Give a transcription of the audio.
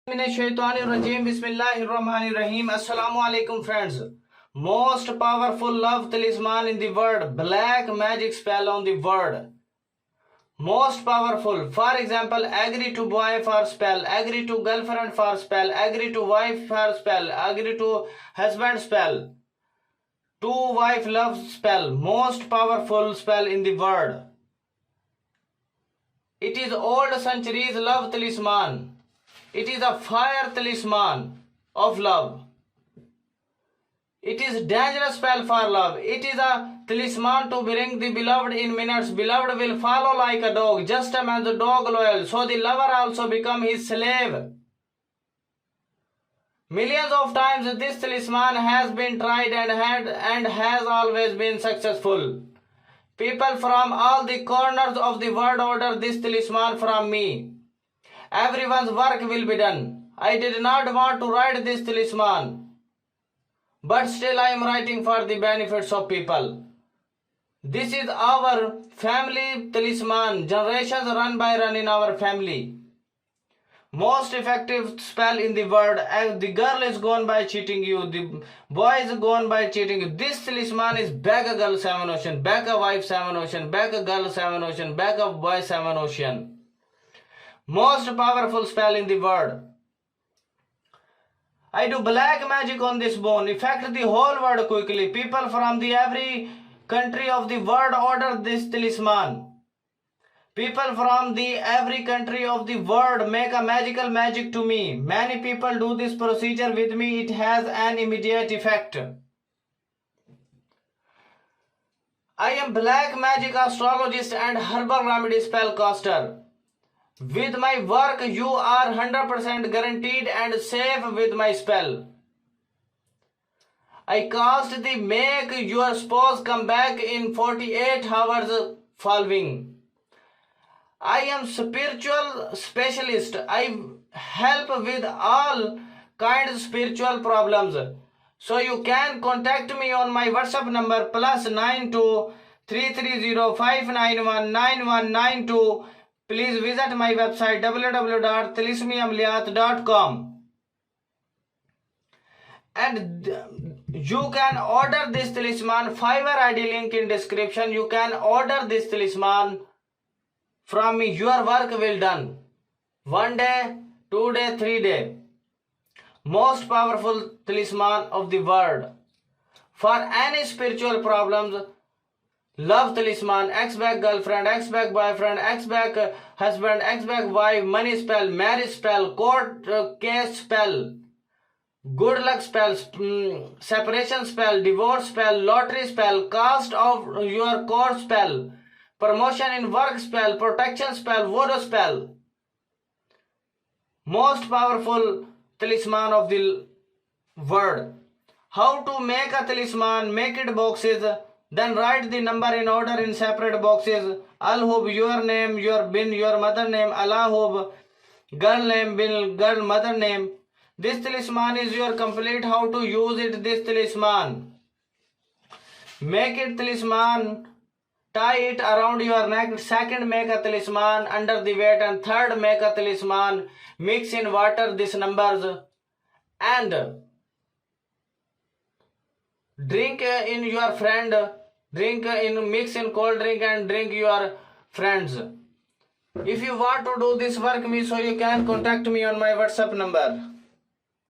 Bismillahirrahmanirrahim. Assalamu alaikum friends. Most powerful love talisman in the world. Black magic spell on the world. Most powerful. For example, agree to boy for spell, agree to girlfriend for spell, agree to wife for spell, agree to husband spell. Two wife love spell. Most powerful spell in the world. It is old centuries love talisman. It is a fire talisman of love. It is dangerous spell for love. It is a talisman to bring the beloved in minutes. Beloved will follow like a dog, just as the dog loyal. So the lover also become his slave. Millions of times this talisman has been tried and has always been successful. People from all the corners of the world order this talisman from me. Everyone's work will be done. I did not want to write this talisman, but still I am writing for the benefits of people. This is our family talisman. Generations run by run in our family. Most effective spell in the world. The girl is gone by cheating you. The boy is gone by cheating you. This talisman is back a girl 7 ocean, back a wife 7 ocean, back a girl 7 ocean, back a boy 7 ocean. Most powerful spell in the world. I do black magic on this bone. Affect the whole world quickly. People from every country of the world order this talisman. People from every country of the world make a magic to me. Many people do this procedure with me. It has an immediate effect. I am black magic astrologist and herbal remedy spellcaster. With my work, you are 100% guaranteed and safe with my spell. I cast the make your spouse come back in 48 hours following. I am spiritual specialist. I help with all kinds of spiritual problems. So you can contact me on my WhatsApp number +92 330 5919192. Please visit my website www.talismiamulet.com and you can order this talisman. Fiverr ID link in description. You can order this talisman from me. Your work will done. 1 day, 2 day, 3 day. Most powerful talisman of the world. For any spiritual problems, love talisman, ex-back girlfriend, ex-back boyfriend, ex-back husband, ex-back wife, money spell, marriage spell, court case spell, good luck spell, separation spell, divorce spell, lottery spell, cast of your court spell, promotion in work spell, protection spell, voodoo spell. Most powerful talisman of the world. How to make a talisman? Make it boxes. Then write the number in order in separate boxes. Al-Hub, your name, your bin, your mother name. Allah-Hub, girl name, bin, girl, mother name. This talisman is your complete. How to use it, this talisman. Make it talisman. Tie it around your neck. Second, make a talisman under the weight. And third, make a talisman. Mix in water these numbers. And drink in your friend. Mix in cold drink and drink your friends. If you want to do this work me, so you can contact me on my WhatsApp number.